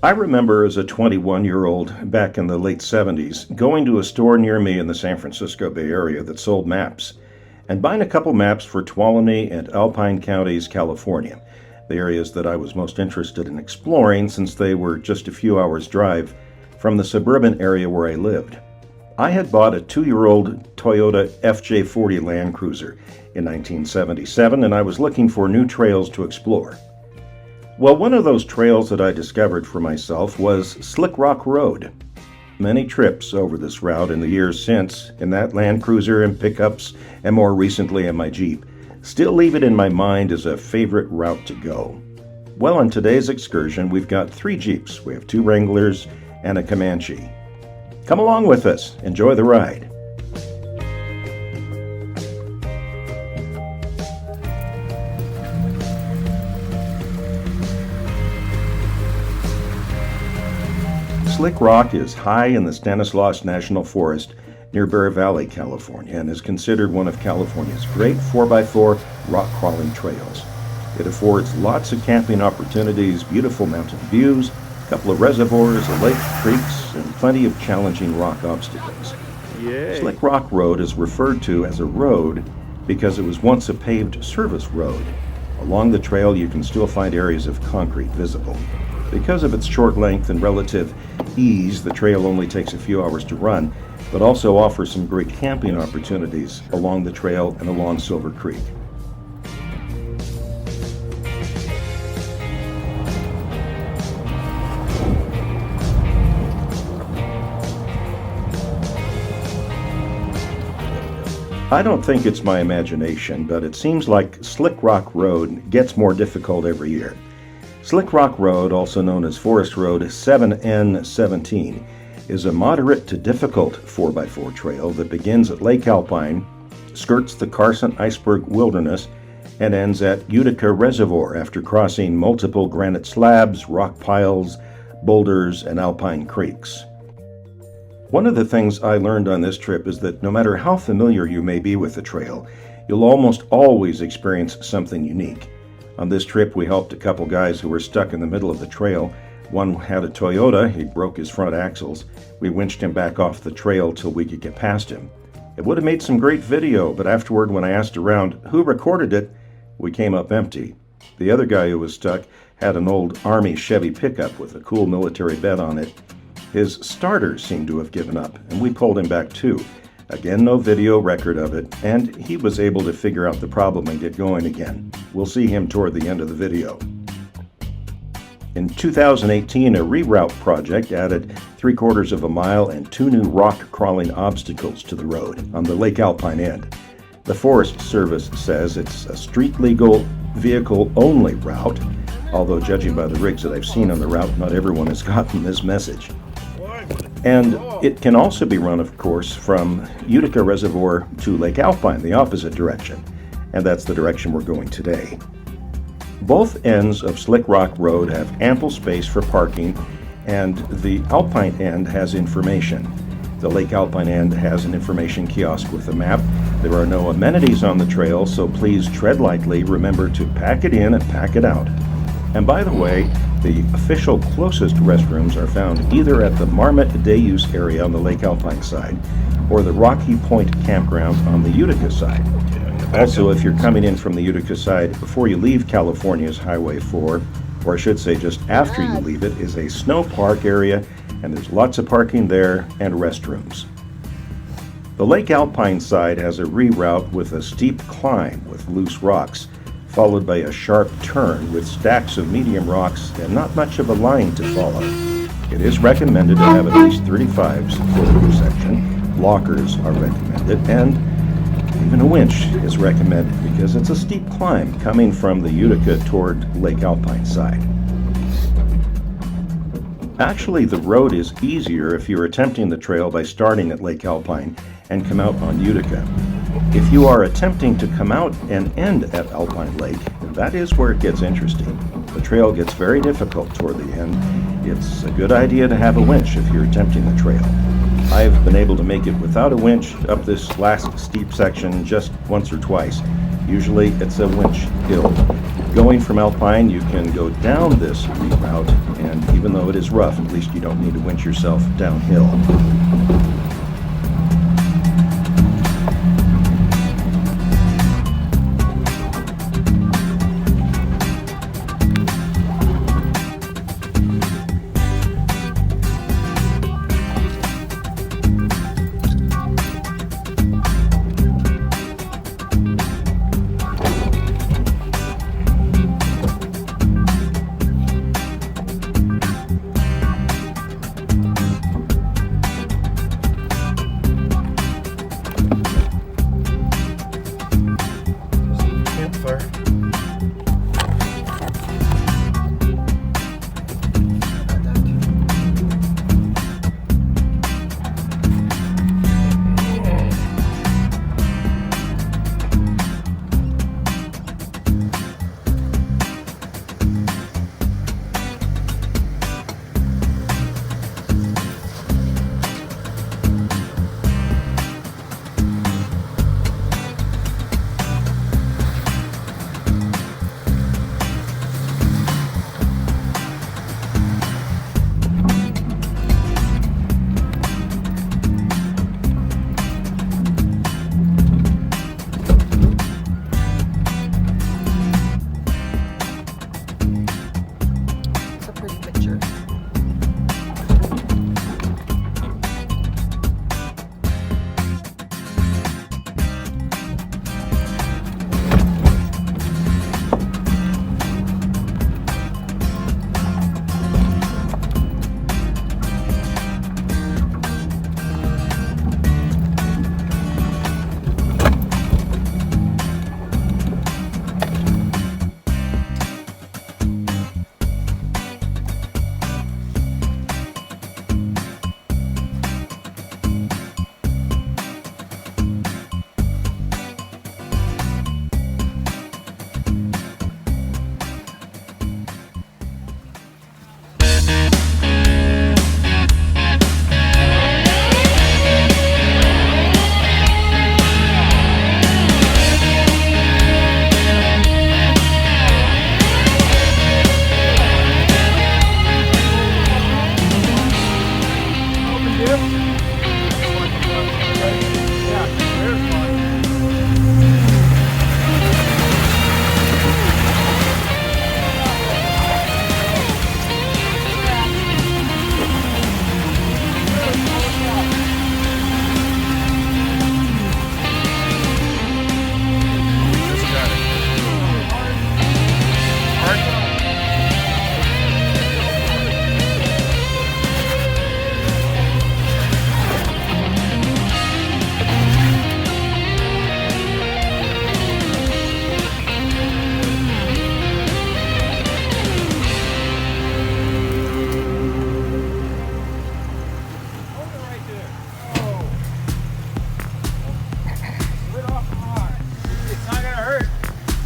I remember as a 21-year-old back in the late 70s going to a store near me in the San Francisco Bay Area that sold maps and buying a couple maps for Tuolumne and Alpine counties, California, the areas that I was most interested in exploring since they were just a few hours' drive from the suburban area where I lived. I had bought a 2-year-old Toyota FJ40 Land Cruiser in 1977 and I was looking for new trails to explore. Well, one of those trails that I discovered for myself was Slickrock Road. Many trips over this route in the years since, in that Land Cruiser and pickups, and more recently in my Jeep, still leave it in my mind as a favorite route to go. Well, on today's excursion, we've got 3 Jeeps. We have 2 Wranglers and a Comanche. Come along with us. Enjoy the ride. Slickrock is high in the Stanislaus National Forest near Bear Valley, California, and is considered one of California's great 4x4 rock crawling trails. It affords lots of camping opportunities, beautiful mountain views, a couple of reservoirs, a lake, creeks, and plenty of challenging rock obstacles. Yay. Slickrock Road is referred to as a road because it was once a paved service road. Along the trail you can still find areas of concrete visible. Because of its short length and relative ease, the trail only takes a few hours to run, but also offers some great camping opportunities along the trail and along Silver Creek. I don't think it's my imagination, but it seems like Slickrock Road gets more difficult every year. Slickrock Road, also known as Forest Road 7N17, is a moderate to difficult 4x4 trail that begins at Lake Alpine, skirts the Carson Iceberg Wilderness, and ends at Utica Reservoir after crossing multiple granite slabs, rock piles, boulders, and alpine creeks. One of the things I learned on this trip is that no matter how familiar you may be with the trail, you'll almost always experience something unique. On this trip, we helped a couple guys who were stuck in the middle of the trail. One had a Toyota. He broke his front axles. We winched him back off the trail till we could get past him. It would have made some great video, but afterward, when I asked around who recorded it, we came up empty. The other guy who was stuck had an old Army Chevy pickup with a cool military bed on it. His starter seemed to have given up, and we pulled him back too. Again, no video record of it, and he was able to figure out the problem and get going again. We'll see him toward the end of the video. In 2018, a reroute project added 3/4 of a mile and 2 new rock crawling obstacles to the road on the Lake Alpine end. The Forest Service says it's a street legal, vehicle only route, although judging by the rigs that I've seen on the route, not everyone has gotten this message. And it can also be run, of course, from Utica Reservoir to Lake Alpine, the opposite direction. And that's the direction we're going today. Both ends of Slickrock Road have ample space for parking, and the Alpine end has information. The Lake Alpine end has an information kiosk with a map. There are no amenities on the trail, so please tread lightly. Remember to pack it in and pack it out. And by the way, the official closest restrooms are found either at the Marmot Day Use area on the Lake Alpine side or the Rocky Point campground on the Utica side. Also, if you're coming in from the Utica side, before you leave California's Highway 4, or I should say just after you leave it, is a snow park area, and there's lots of parking there and restrooms. The Lake Alpine side has a reroute with a steep climb with loose rocks, followed by a sharp turn with stacks of medium rocks and not much of a line to follow. It is recommended to have at least 35s for the section. Lockers are recommended, and even a winch is recommended because it's a steep climb coming from the Utica toward Lake Alpine side. Actually, the road is easier if you're attempting the trail by starting at Lake Alpine and come out on Utica. If you are attempting to come out and end at Alpine Lake, that is where it gets interesting. The trail gets very difficult toward the end. It's a good idea to have a winch if you're attempting the trail. I've been able to make it without a winch up this last steep section just once or twice. Usually it's a winch hill. Going from Alpine, you can go down this reroute, and even though it is rough, at least you don't need to winch yourself downhill.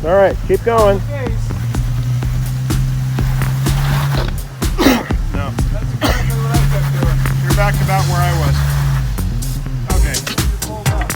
All right, keep going. No, that's exactly what I kept doing. You're back about where I was. Okay. Hold up.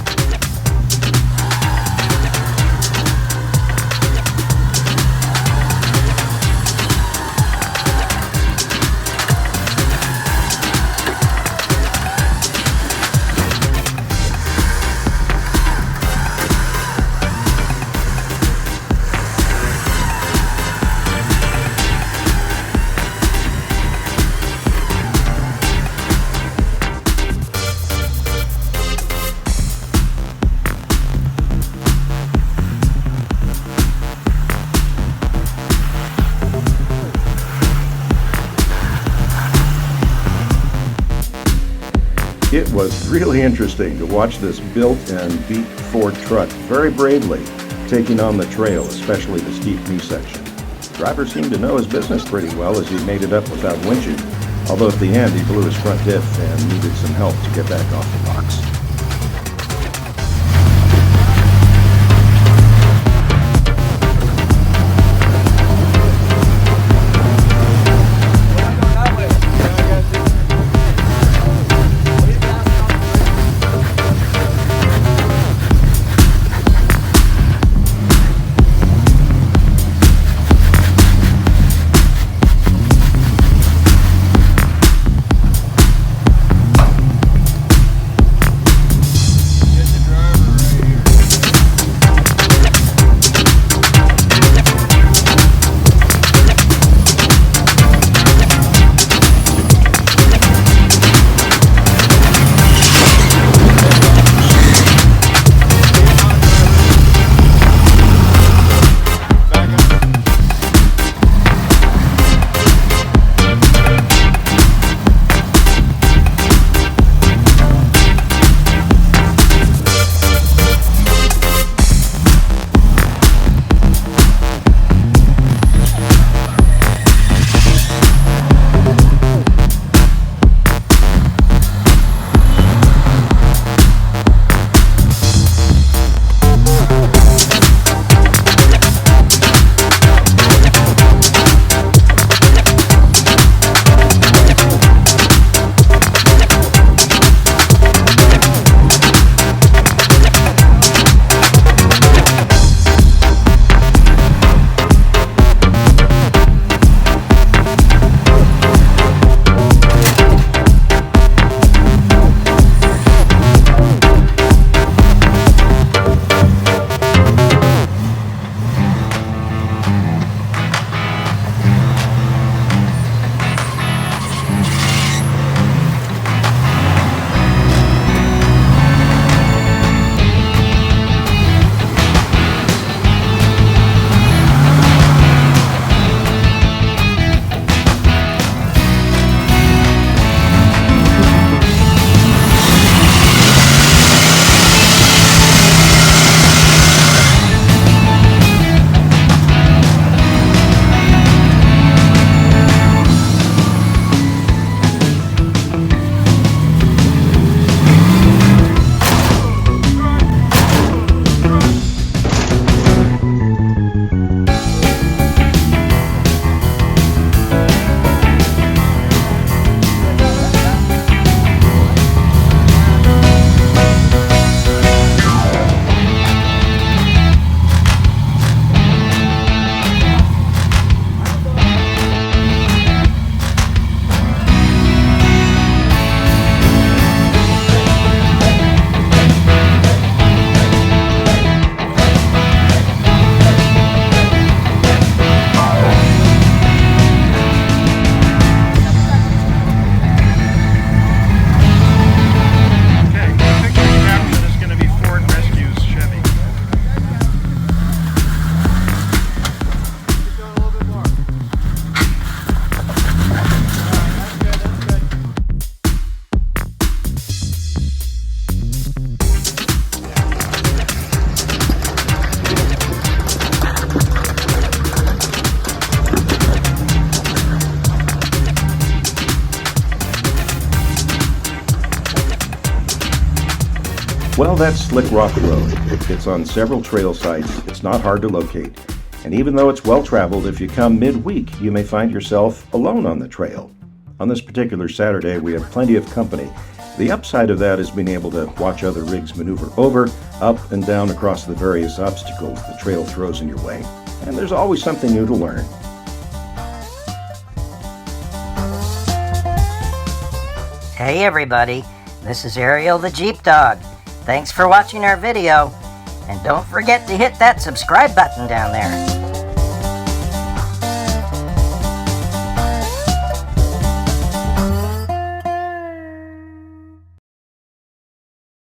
It was really interesting to watch this built and beat Ford truck very bravely taking on the trail, especially the steep knee section. The driver seemed to know his business pretty well as he made it up without winching, although at the end he blew his front diff and needed some help to get back off the box. Well, that's Slickrock Road. It's on several trail sites. It's not hard to locate. And even though it's well traveled, if you come midweek, you may find yourself alone on the trail. On this particular Saturday, we have plenty of company. The upside of that is being able to watch other rigs maneuver over, up, and down across the various obstacles the trail throws in your way. And there's always something new to learn. Hey everybody, this is Ariel the Jeep Dog. Thanks for watching our video, and don't forget to hit that subscribe button down there.